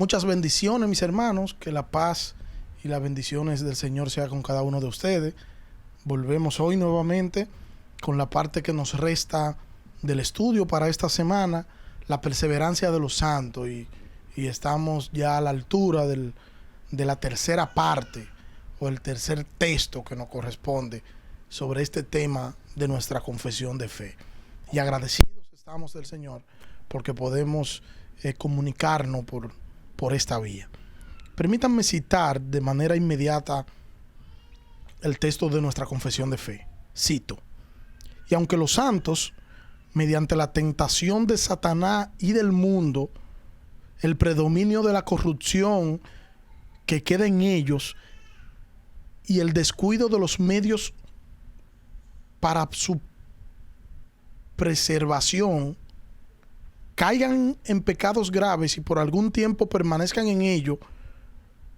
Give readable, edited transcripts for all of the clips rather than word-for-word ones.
Muchas bendiciones, mis hermanos, que la paz y las bendiciones del Señor sea con cada uno de ustedes. Volvemos hoy nuevamente con la parte que nos resta del estudio para esta semana, la perseverancia de los santos, y estamos ya a la altura de la tercera parte o el tercer texto que nos corresponde sobre este tema de nuestra confesión de fe. Y agradecidos estamos del Señor porque podemos comunicarnos por esta vía. Permítanme citar de manera inmediata el texto de nuestra confesión de fe. Cito: y aunque los santos, mediante la tentación de Satanás y del mundo, el predominio de la corrupción que queda en ellos y el descuido de los medios para su preservación, caigan en pecados graves y por algún tiempo permanezcan en ello,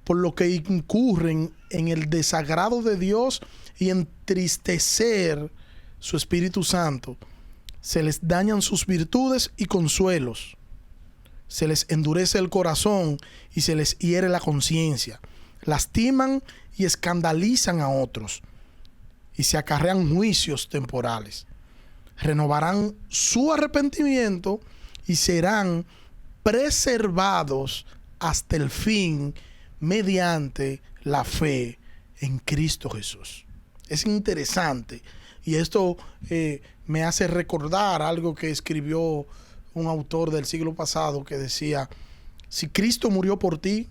por lo que incurren en el desagrado de Dios y entristecer su Espíritu Santo, se les dañan sus virtudes y consuelos, se les endurece el corazón y se les hiere la conciencia, lastiman y escandalizan a otros y se acarrean juicios temporales. Renovarán su arrepentimiento y serán preservados hasta el fin mediante la fe en Cristo Jesús. Es interesante, y esto me hace recordar algo que escribió un autor del siglo pasado que decía: si Cristo murió por ti,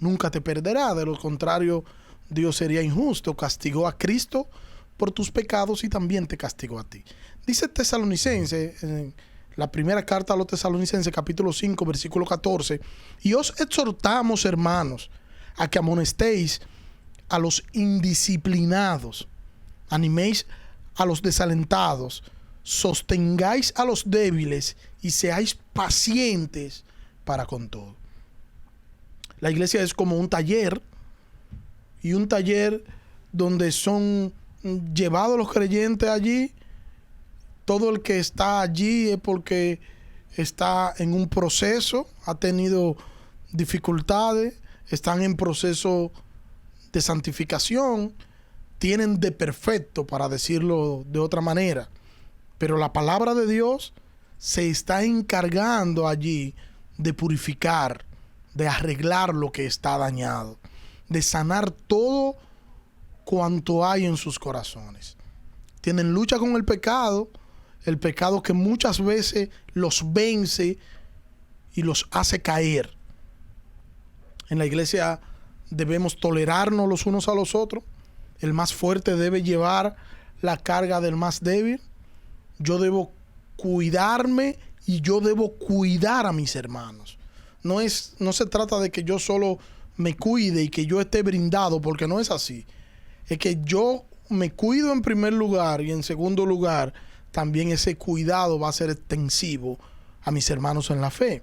nunca te perderá; de lo contrario, Dios sería injusto. Castigó a Cristo por tus pecados y también te castigó a ti. Dice Tesalonicense, en la primera carta a los Tesalonicenses, capítulo 5, versículo 14: y os exhortamos, hermanos, a que amonestéis a los indisciplinados, animéis a los desalentados, sostengáis a los débiles y seáis pacientes para con todo. La iglesia es como un taller, y un taller donde son llevados los creyentes allí. Todo el que está allí es porque está en un proceso, ha tenido dificultades, están en proceso de santificación, tienen de perfecto, para decirlo de otra manera. Pero la palabra de Dios se está encargando allí de purificar, de arreglar lo que está dañado, de sanar todo cuanto hay en sus corazones. Tienen lucha con el pecado que muchas veces los vence y los hace caer. En la iglesia debemos tolerarnos los unos a los otros. El más fuerte debe llevar la carga del más débil. Yo debo cuidarme y yo debo cuidar a mis hermanos. No se trata de que yo solo me cuide y que yo esté brindado, porque no es así. Es que yo me cuido en primer lugar, y en segundo lugar también ese cuidado va a ser extensivo a mis hermanos en la fe.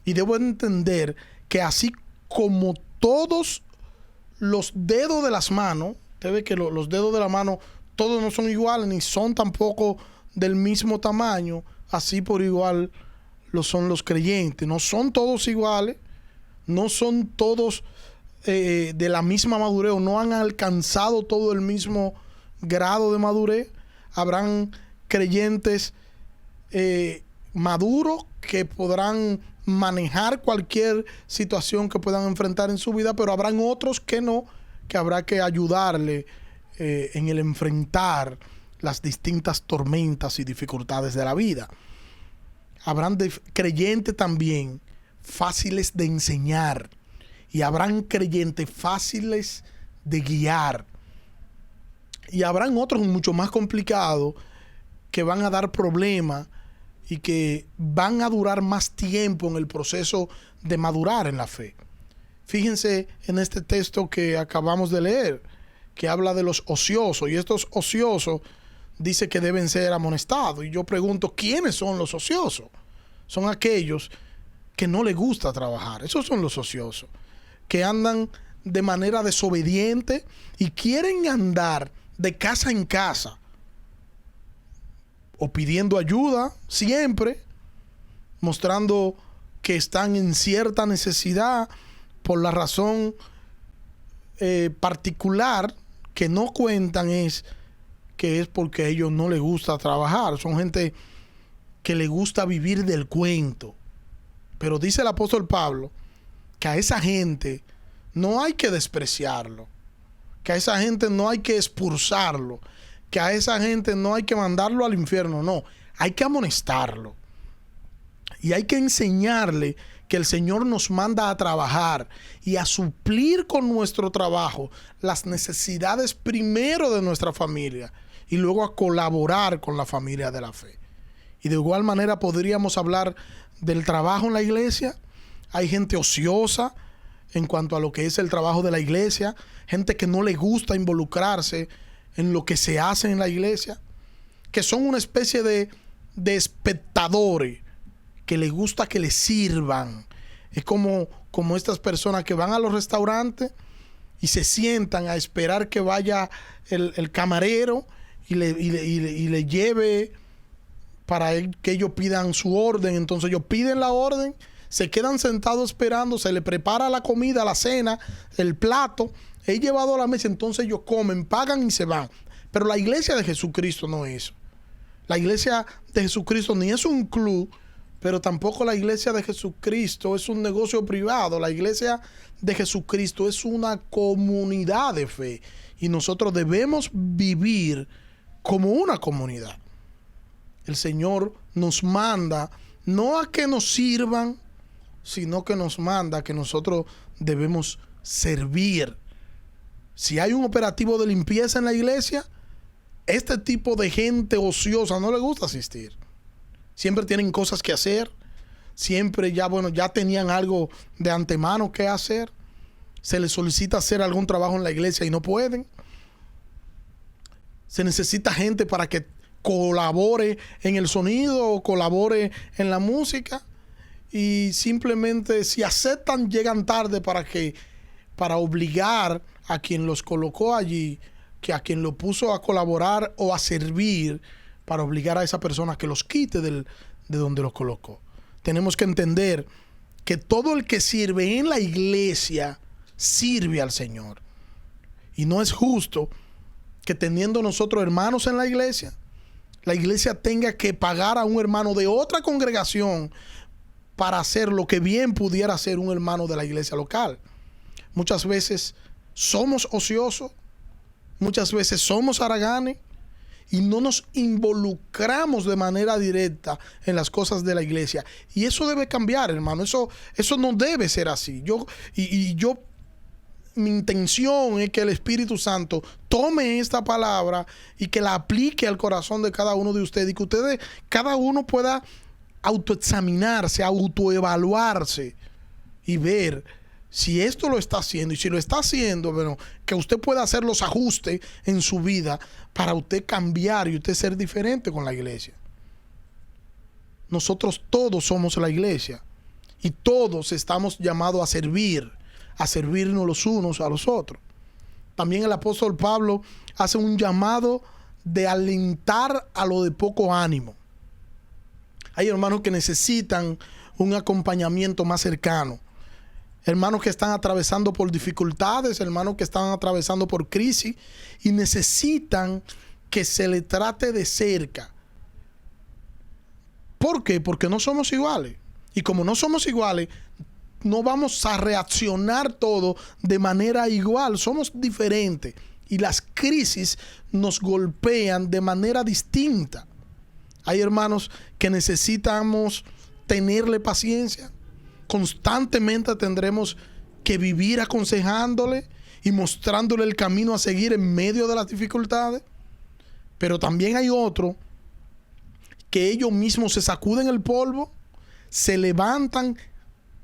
Y debo entender que así como todos los dedos de las manos, usted ve que los dedos de la mano todos no son iguales, ni son tampoco del mismo tamaño, así por igual lo son los creyentes. No son todos iguales, no son todos de la misma madurez, o no han alcanzado todo el mismo grado de madurez. Habrán creyentes maduros que podrán manejar cualquier situación que puedan enfrentar en su vida, pero habrán otros que no, que habrá que ayudarle en el enfrentar las distintas tormentas y dificultades de la vida. Habrán creyentes también fáciles de enseñar, y habrán creyentes fáciles de guiar, y habrán otros mucho más complicados que van a dar problemas y que van a durar más tiempo en el proceso de madurar en la fe. Fíjense en este texto que acabamos de leer, que habla de los ociosos, y estos ociosos dice que deben ser amonestados. Y yo pregunto, ¿quiénes son los ociosos? Son aquellos que no les gusta trabajar. Esos son los ociosos, que andan de manera desobediente y quieren andar de casa en casa o pidiendo ayuda siempre, mostrando que están en cierta necesidad por la razón particular que no cuentan es porque a ellos no les gusta trabajar. Son gente que le gusta vivir del cuento. Pero dice el apóstol Pablo que a esa gente no hay que despreciarlo, que a esa gente no hay que expulsarlo, que a esa gente no hay que mandarlo al infierno, no, hay que amonestarlo. Y hay que enseñarle que el Señor nos manda a trabajar y a suplir con nuestro trabajo las necesidades primero de nuestra familia y luego a colaborar con la familia de la fe. Y de igual manera podríamos hablar del trabajo en la iglesia. Hay gente ociosa en cuanto a lo que es el trabajo de la iglesia, gente que no le gusta involucrarse en lo que se hace en la iglesia, que son una especie de espectadores, que les gusta que les sirvan. Es como estas personas que van a los restaurantes y se sientan a esperar que vaya el camarero y le lleve para que ellos pidan su orden. Entonces ellos piden la orden, se quedan sentados esperando, se le prepara la comida, la cena, el plato, es llevado a la mesa, entonces ellos comen, pagan y se van. Pero la iglesia de Jesucristo no es eso. La iglesia de Jesucristo ni es un club, pero tampoco la iglesia de Jesucristo es un negocio privado. La iglesia de Jesucristo es una comunidad de fe y nosotros debemos vivir como una comunidad. El Señor nos manda no a que nos sirvan, sino que nos manda a que nosotros debemos servir. Si hay un operativo de limpieza en la iglesia, este tipo de gente ociosa no le gusta asistir. Siempre tienen cosas que hacer. Siempre ya tenían algo de antemano que hacer. Se les solicita hacer algún trabajo en la iglesia y no pueden. Se necesita gente para que colabore en el sonido o colabore en la música. Y simplemente si aceptan, llegan tarde para obligar a quien los colocó allí, que a quien lo puso a colaborar o a servir, para obligar a esa persona que los quite de donde los colocó. Tenemos que entender que todo el que sirve en la iglesia sirve al Señor. Y no es justo que teniendo nosotros hermanos en la iglesia tenga que pagar a un hermano de otra congregación para hacer lo que bien pudiera hacer un hermano de la iglesia local. Muchas veces somos ociosos, muchas veces somos haraganes, y no nos involucramos de manera directa en las cosas de la iglesia. Y eso debe cambiar, hermano. Eso no debe ser así. Mi intención es que el Espíritu Santo tome esta palabra y que la aplique al corazón de cada uno de ustedes. Y que cada uno pueda autoexaminarse, autoevaluarse y ver si esto lo está haciendo. Y si lo está haciendo, bueno, que usted pueda hacer los ajustes en su vida para usted cambiar y usted ser diferente con la iglesia. Nosotros todos somos la iglesia y todos estamos llamados a servirnos los unos a los otros. También el apóstol Pablo hace un llamado de alentar a lo de poco ánimo. Hay hermanos que necesitan un acompañamiento más cercano. Hermanos que están atravesando por dificultades, hermanos que están atravesando por crisis y necesitan que se le trate de cerca. ¿Por qué? Porque no somos iguales. Y como no somos iguales, no vamos a reaccionar todo de manera igual. Somos diferentes y las crisis nos golpean de manera distinta. Hay hermanos que necesitamos tenerle paciencia. Constantemente tendremos que vivir aconsejándole y mostrándole el camino a seguir en medio de las dificultades. Pero también hay otros que ellos mismos se sacuden el polvo, se levantan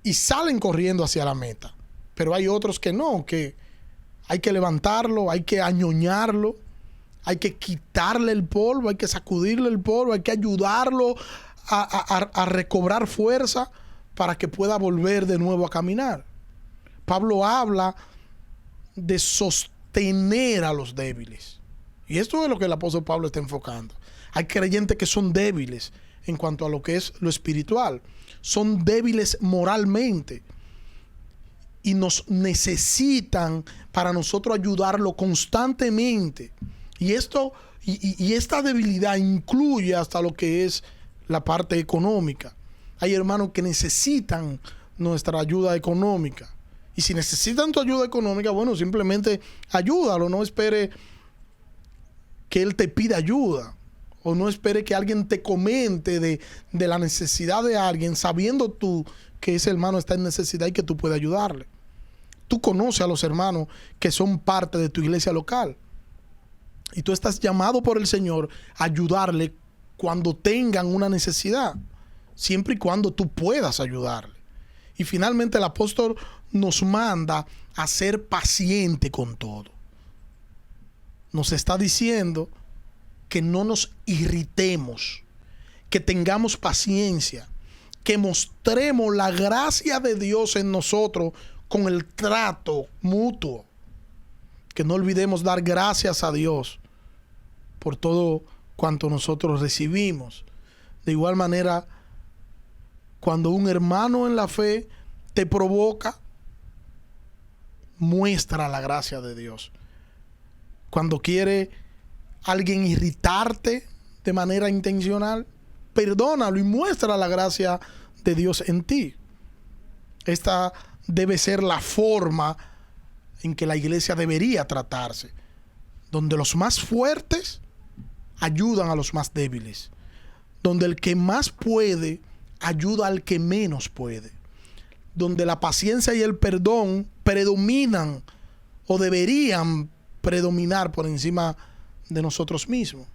y salen corriendo hacia la meta. Pero hay otros que no, que hay que levantarlo, hay que añoñarlo, hay que quitarle el polvo, hay que sacudirle el polvo, hay que ayudarlo a recobrar fuerza para que pueda volver de nuevo a caminar. Pablo habla de sostener a los débiles. Y esto es lo que el apóstol Pablo está enfocando. Hay creyentes que son débiles en cuanto a lo que es lo espiritual. son débiles moralmente y nos necesitan para nosotros ayudarlo constantemente. Y esta debilidad incluye hasta lo que es la parte económica. Hay hermanos que necesitan nuestra ayuda económica. Y si necesitan tu ayuda económica, bueno, simplemente ayúdalo. No espere que él te pida ayuda. O no espere que alguien te comente de la necesidad de alguien, sabiendo tú que ese hermano está en necesidad y que tú puedes ayudarle. Tú conoces a los hermanos que son parte de tu iglesia local. Y tú estás llamado por el Señor a ayudarle cuando tengan una necesidad, siempre y cuando tú puedas ayudarle. Y finalmente el apóstol nos manda a ser paciente con todo. Nos está diciendo que no nos irritemos, que tengamos paciencia, que mostremos la gracia de Dios en nosotros con el trato mutuo. Que no olvidemos dar gracias a Dios por todo cuanto nosotros recibimos. De igual manera, cuando un hermano en la fe te provoca, muestra la gracia de Dios. Cuando quiere alguien irritarte de manera intencional, perdónalo y muestra la gracia de Dios en ti. Esta debe ser la forma en que la iglesia debería tratarse, donde los más fuertes ayudan a los más débiles, donde el que más puede ayuda al que menos puede, donde la paciencia y el perdón predominan o deberían predominar por encima de nosotros mismos.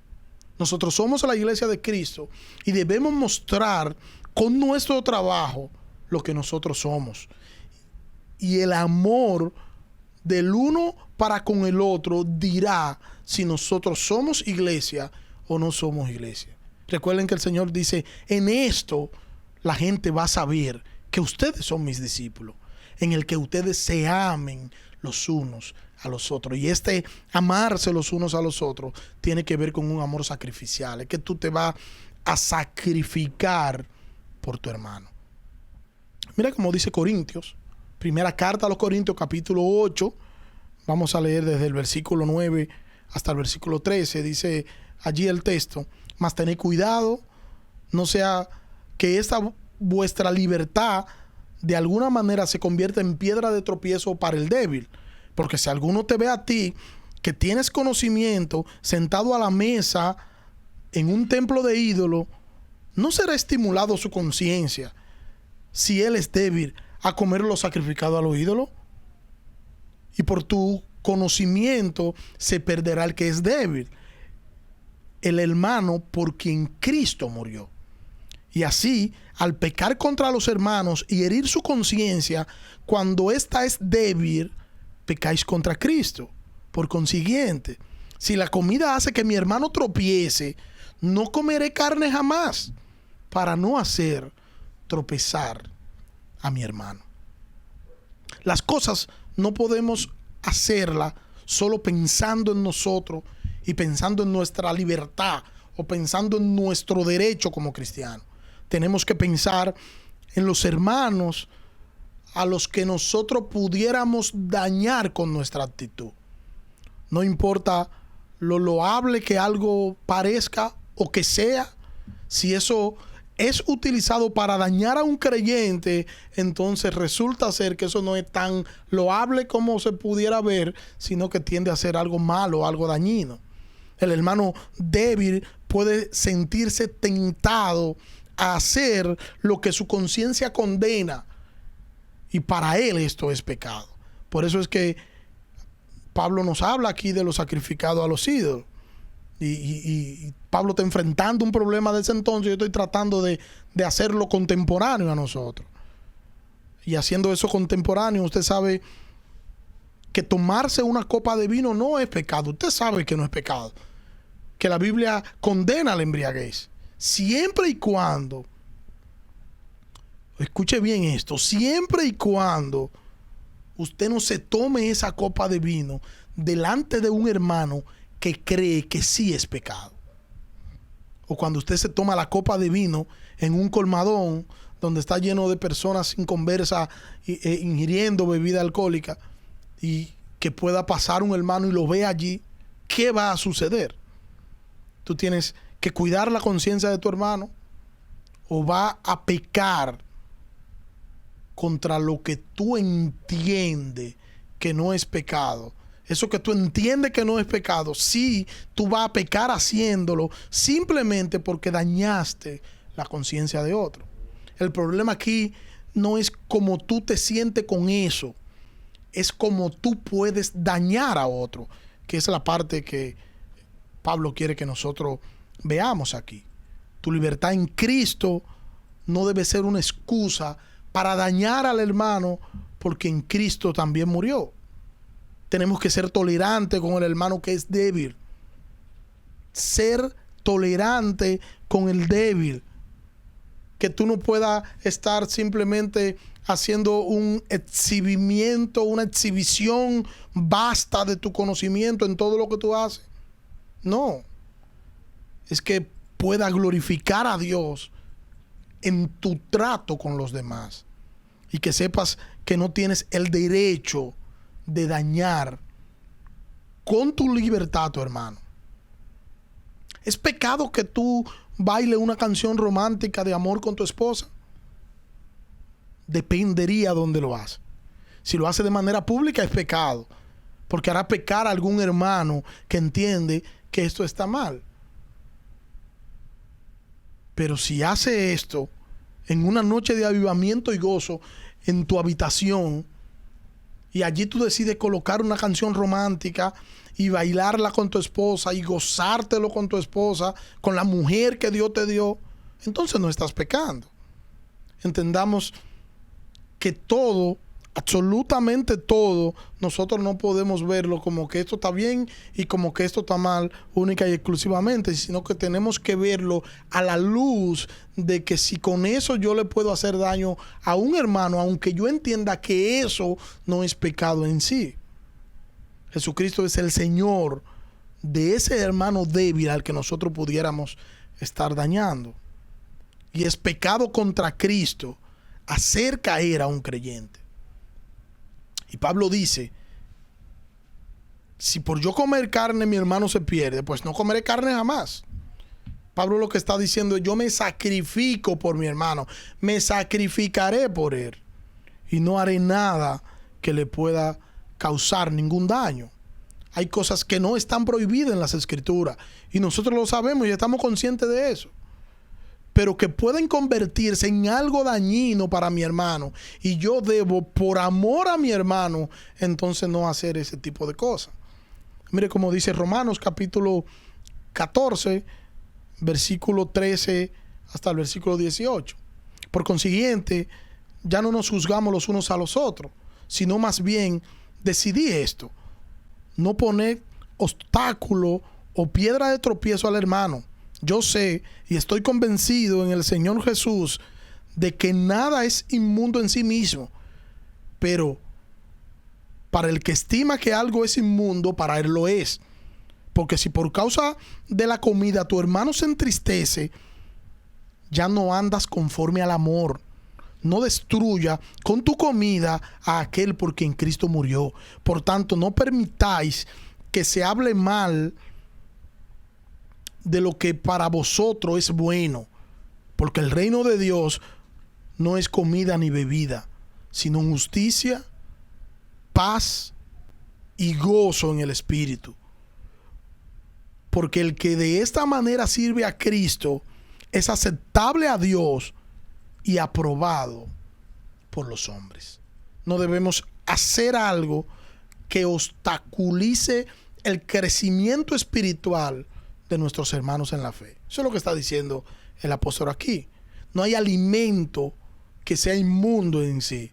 Nosotros somos la iglesia de Cristo y debemos mostrar con nuestro trabajo lo que nosotros somos. Y el amor del uno para con el otro dirá si nosotros somos iglesia o no somos iglesia. Recuerden que el Señor dice, en esto la gente va a saber que ustedes son mis discípulos, en el que ustedes se amen los unos a los otros. Y este amarse los unos a los otros tiene que ver con un amor sacrificial. Es que tú te vas a sacrificar por tu hermano. Mira cómo dice Corintios, primera carta a los Corintios, capítulo 8. Vamos a leer desde el versículo 9 hasta el versículo 13. Dice allí el texto: mas tened cuidado, no sea que esta vuestra libertad de alguna manera se convierta en piedra de tropiezo para el débil. Porque si alguno te ve a ti, que tienes conocimiento, sentado a la mesa en un templo de ídolo, ¿no será estimulado su conciencia, si él es débil, a comer lo sacrificado a los ídolos? Y por tu conocimiento se perderá el que es débil, el hermano por quien Cristo murió. Y así, al pecar contra los hermanos y herir su conciencia, cuando ésta es débil, pecáis contra Cristo. Por consiguiente, si la comida hace que mi hermano tropiece, no comeré carne jamás, para no hacer tropezar a mi hermano. Las cosas no podemos hacerlas solo pensando en nosotros y pensando en nuestra libertad o pensando en nuestro derecho como cristianos. Tenemos que pensar en los hermanos a los que nosotros pudiéramos dañar con nuestra actitud. No importa lo loable que algo parezca o que sea, si eso es utilizado para dañar a un creyente, entonces resulta ser que eso no es tan loable como se pudiera ver, sino que tiende a ser algo malo, algo dañino. El hermano débil puede sentirse tentado a hacer lo que su conciencia condena, y para él esto es pecado. Por eso es que Pablo nos habla aquí de lo sacrificado a los ídolos. Y Pablo está enfrentando un problema de ese entonces. Yo estoy tratando de hacerlo contemporáneo a nosotros. Y haciendo eso contemporáneo, usted sabe que tomarse una copa de vino no es pecado. Usted sabe que no es pecado. Que la Biblia condena la embriaguez. Siempre y cuando, escuche bien esto, siempre y cuando usted no se tome esa copa de vino delante de un hermano que cree que sí es pecado. O cuando usted se toma la copa de vino en un colmadón donde está lleno de personas sin conversa, ingiriendo bebida alcohólica, y que pueda pasar un hermano y lo vea allí, ¿qué va a suceder? Tú tienes que cuidar la conciencia de tu hermano, o va a pecar contra lo que tú entiendes que no es pecado. Eso que tú entiendes que no es pecado, sí, tú vas a pecar haciéndolo simplemente porque dañaste la conciencia de otro. El problema aquí no es cómo tú te sientes con eso, es cómo tú puedes dañar a otro, que es la parte que Pablo quiere que nosotros veamos aquí. Tu libertad en Cristo no debe ser una excusa para dañar al hermano, porque en Cristo también murió. Tenemos que ser tolerantes con el hermano que es débil. Ser tolerante con el débil. Que tú no puedas estar simplemente haciendo un exhibimiento, una exhibición vasta de tu conocimiento en todo lo que tú haces. No. Es que pueda glorificar a Dios en tu trato con los demás. Y que sepas que no tienes el derecho de dañar con tu libertad a tu hermano. ¿Es pecado que tú bailes una canción romántica de amor con tu esposa? Dependería dónde lo haces. Si lo hace de manera pública es pecado, porque hará pecar a algún hermano que entiende que esto está mal. Pero si hace esto en una noche de avivamiento y gozo en tu habitación, y allí tú decides colocar una canción romántica y bailarla con tu esposa y gozártelo con tu esposa, con la mujer que Dios te dio, entonces no estás pecando. Entendamos que todo, absolutamente todo, nosotros no podemos verlo como que esto está bien y como que esto está mal única y exclusivamente, sino que tenemos que verlo a la luz de que si con eso yo le puedo hacer daño a un hermano, aunque yo entienda que eso no es pecado en sí. Jesucristo es el Señor de ese hermano débil al que nosotros pudiéramos estar dañando. Y es pecado contra Cristo hacer caer a un creyente. Y Pablo dice, si por yo comer carne mi hermano se pierde, pues no comeré carne jamás. Pablo lo que está diciendo es, yo me sacrifico por mi hermano, me sacrificaré por él y no haré nada que le pueda causar ningún daño. Hay cosas que no están prohibidas en las Escrituras y nosotros lo sabemos y estamos conscientes de eso, pero que pueden convertirse en algo dañino para mi hermano, y yo debo, por amor a mi hermano, entonces no hacer ese tipo de cosas. Mire cómo dice Romanos capítulo 14, versículo 13 hasta el versículo 18. Por consiguiente, ya no nos juzgamos los unos a los otros, sino más bien decidí esto: no poner obstáculo o piedra de tropiezo al hermano. Yo sé y estoy convencido en el Señor Jesús de que nada es inmundo en sí mismo, pero para el que estima que algo es inmundo, para él lo es. Porque si por causa de la comida tu hermano se entristece, ya no andas conforme al amor. No destruya con tu comida a aquel por quien Cristo murió. Por tanto, no permitáis que se hable mal de lo que para vosotros es bueno, porque el reino de Dios no es comida ni bebida, sino justicia, paz y gozo en el Espíritu. Porque el que de esta manera sirve a Cristo es aceptable a Dios y aprobado por los hombres. No debemos hacer algo que obstaculice el crecimiento espiritual de nuestros hermanos en la fe. Eso es lo que está diciendo el apóstol aquí. No hay alimento que sea inmundo en sí.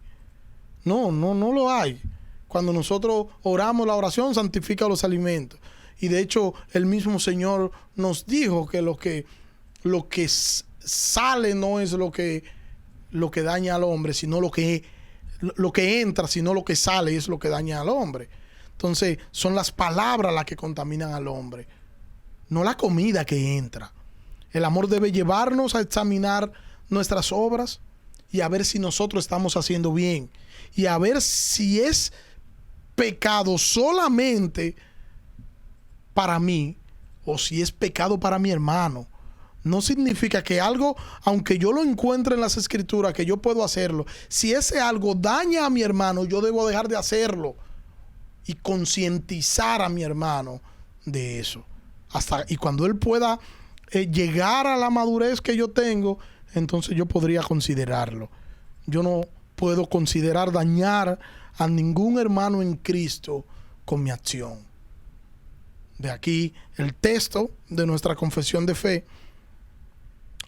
No lo hay. Cuando nosotros oramos, la oración santifica los alimentos. Y de hecho, el mismo Señor nos dijo que lo que sale no es lo que daña al hombre, sino lo que entra, sino lo que sale es lo que daña al hombre. Entonces, son las palabras las que contaminan al hombre, no la comida que entra. El amor debe llevarnos a examinar nuestras obras y a ver si nosotros estamos haciendo bien. Y a ver si es pecado solamente para mí o si es pecado para mi hermano. No significa que algo, aunque yo lo encuentre en las escrituras, que yo puedo hacerlo. Si ese algo daña a mi hermano, yo debo dejar de hacerlo y concientizar a mi hermano de eso. Y cuando él pueda llegar a la madurez que yo tengo, entonces yo podría considerarlo. Yo no puedo considerar dañar a ningún hermano en Cristo con mi acción. De aquí el texto de nuestra confesión de fe.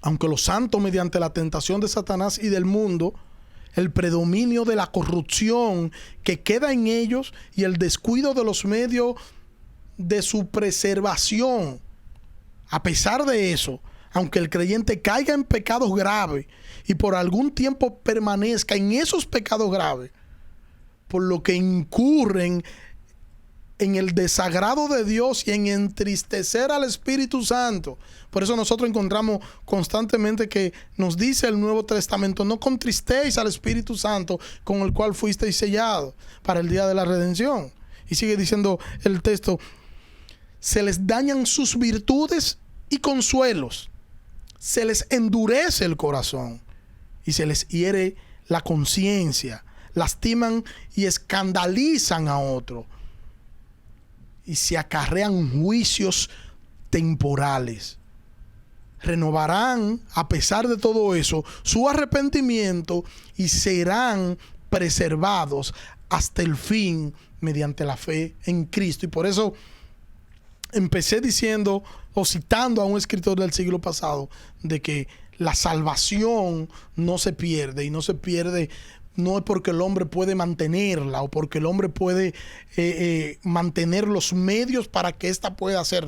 Aunque los santos, mediante la tentación de Satanás y del mundo, el predominio de la corrupción que queda en ellos y el descuido de los medios de su preservación, a pesar de eso, aunque el creyente caiga en pecados graves y por algún tiempo permanezca en esos pecados graves, por lo que incurren en el desagrado de Dios y en entristecer al Espíritu Santo. Por eso nosotros encontramos constantemente que nos dice el Nuevo Testamento: no contristéis al Espíritu Santo con el cual fuisteis sellados para el día de la redención. Y sigue diciendo el texto: se les dañan sus virtudes y consuelos, se les endurece el corazón y se les hiere la conciencia, lastiman y escandalizan a otro y se acarrean juicios temporales. Renovarán, a pesar de todo eso, su arrepentimiento y serán preservados hasta el fin mediante la fe en Cristo. Y por eso empecé diciendo o citando a un escritor del siglo pasado de que la salvación no se pierde, y no se pierde no es porque el hombre puede mantenerla o porque el hombre puede mantener los medios para que ésta pueda ser.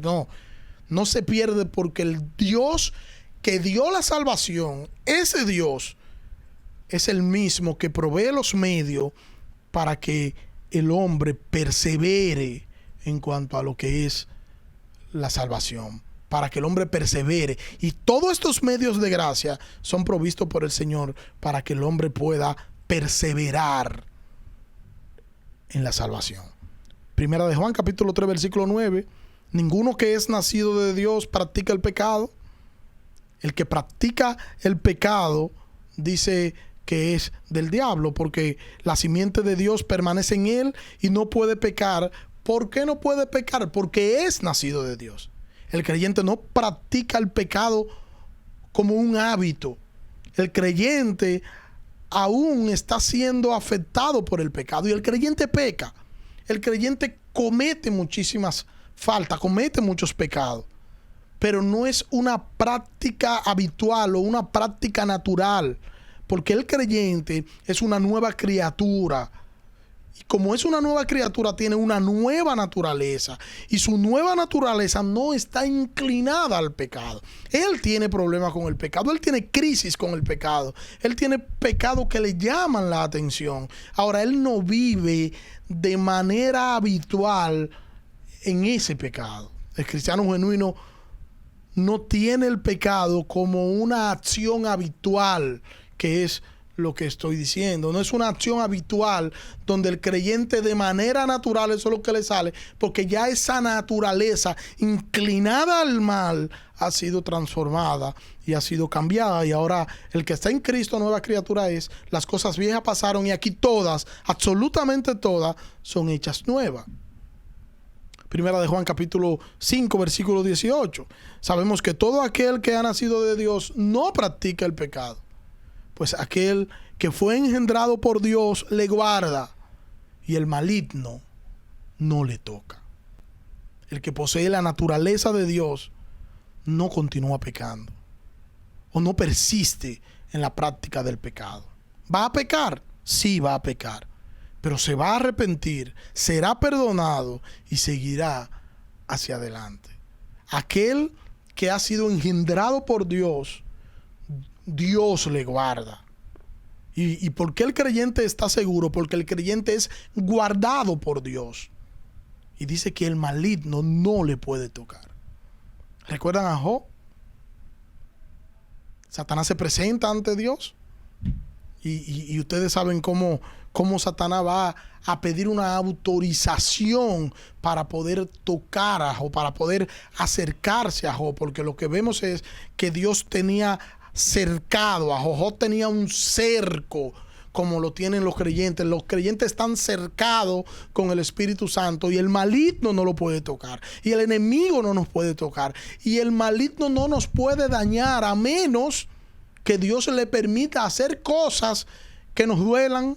No se pierde porque el Dios que dio la salvación, ese Dios es el mismo que provee los medios para que el hombre persevere en cuanto a lo que es la salvación, para que el hombre persevere. Y todos estos medios de gracia son provistos por el Señor para que el hombre pueda perseverar en la salvación. Primera de Juan, capítulo 3, versículo 9. Ninguno que es nacido de Dios practica el pecado. El que practica el pecado dice que es del diablo, porque la simiente de Dios permanece en él y no puede pecar. ¿Por qué no puede pecar? Porque es nacido de Dios. El creyente no practica el pecado como un hábito. El creyente aún está siendo afectado por el pecado y el creyente peca. El creyente comete muchísimas faltas, comete muchos pecados, pero no es una práctica habitual o una práctica natural, porque el creyente es una nueva criatura. Y como es una nueva criatura, tiene una nueva naturaleza. Y su nueva naturaleza no está inclinada al pecado. Él tiene problemas con el pecado. Él tiene crisis con el pecado. Él tiene pecados que le llaman la atención. Ahora, él no vive de manera habitual en ese pecado. El cristiano genuino no tiene el pecado como una acción habitual, que es lo que estoy diciendo. No es una acción habitual donde el creyente de manera natural, eso es lo que le sale, porque ya esa naturaleza inclinada al mal ha sido transformada y ha sido cambiada, y ahora el que está en Cristo nueva criatura es. Las cosas viejas pasaron y aquí todas, absolutamente todas, son hechas nuevas. Primera de Juan, capítulo 5, versículo 18. Sabemos que todo aquel que ha nacido de Dios no practica el pecado, pues aquel que fue engendrado por Dios le guarda, y el maligno no le toca. El que posee la naturaleza de Dios no continúa pecando o no persiste en la práctica del pecado. ¿Va a pecar? Sí, va a pecar, pero se va a arrepentir, será perdonado y seguirá hacia adelante. Aquel que ha sido engendrado por Dios, Dios le guarda. ¿Y por qué el creyente está seguro? Porque el creyente es guardado por Dios. Y dice que el maligno no le puede tocar. ¿Recuerdan a Job? Satanás se presenta ante Dios Y ustedes saben cómo Satanás va a pedir una autorización para poder tocar a Job, para poder acercarse a Job, porque lo que vemos es que Dios tenía cercado a Job. Job tenía un cerco como lo tienen los creyentes. Los creyentes están cercados con el Espíritu Santo y el maligno no lo puede tocar. Y el enemigo no nos puede tocar. Y el maligno no nos puede dañar a menos que Dios le permita hacer cosas que nos duelan,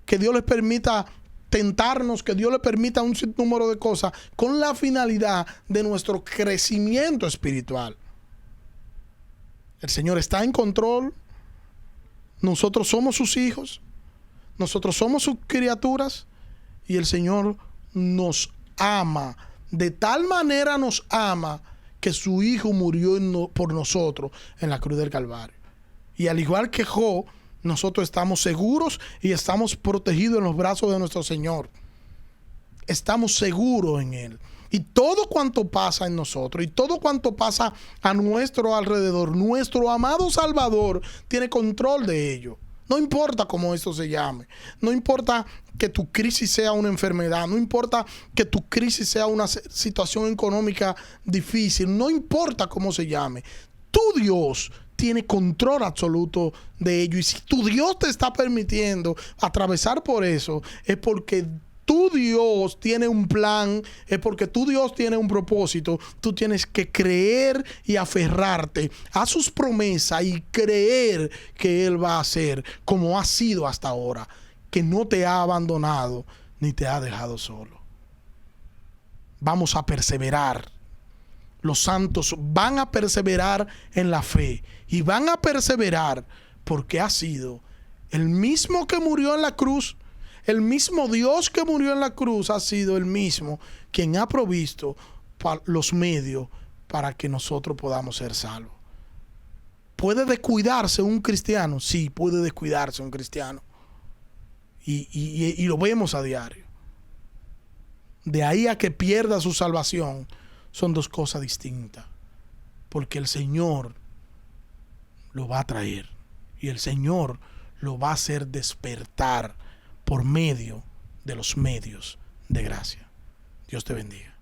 que Dios les permita tentarnos, que Dios le permita un sinnúmero de cosas con la finalidad de nuestro crecimiento espiritual. El Señor está en control. Nosotros somos sus hijos. Nosotros somos sus criaturas. Y el Señor nos ama. De tal manera nos ama que su Hijo murió por nosotros en la cruz del Calvario. Y al igual que Job, nosotros estamos seguros y estamos protegidos en los brazos de nuestro Señor. Estamos seguros en Él. Y todo cuanto pasa en nosotros y todo cuanto pasa a nuestro alrededor, nuestro amado Salvador tiene control de ello. No importa cómo esto se llame. No importa que tu crisis sea una enfermedad. No importa que tu crisis sea una situación económica difícil. No importa cómo se llame. Tu Dios tiene control absoluto de ello. Y si tu Dios te está permitiendo atravesar por eso, es porque tu Dios tiene un plan, es porque tu Dios tiene un propósito. Tú tienes que creer y aferrarte a sus promesas y creer que Él va a hacer como ha sido hasta ahora, que no te ha abandonado ni te ha dejado solo. Vamos a perseverar. Los santos van a perseverar en la fe y van a perseverar porque ha sido el mismo que murió en la cruz. El mismo Dios que murió en la cruz ha sido el mismo quien ha provisto los medios para que nosotros podamos ser salvos. ¿Puede descuidarse un cristiano? Sí, puede descuidarse un cristiano. Y lo vemos a diario. De ahí a que pierda su salvación son dos cosas distintas. Porque el Señor lo va a traer. Y el Señor lo va a hacer despertar por medio de los medios de gracia. Dios te bendiga.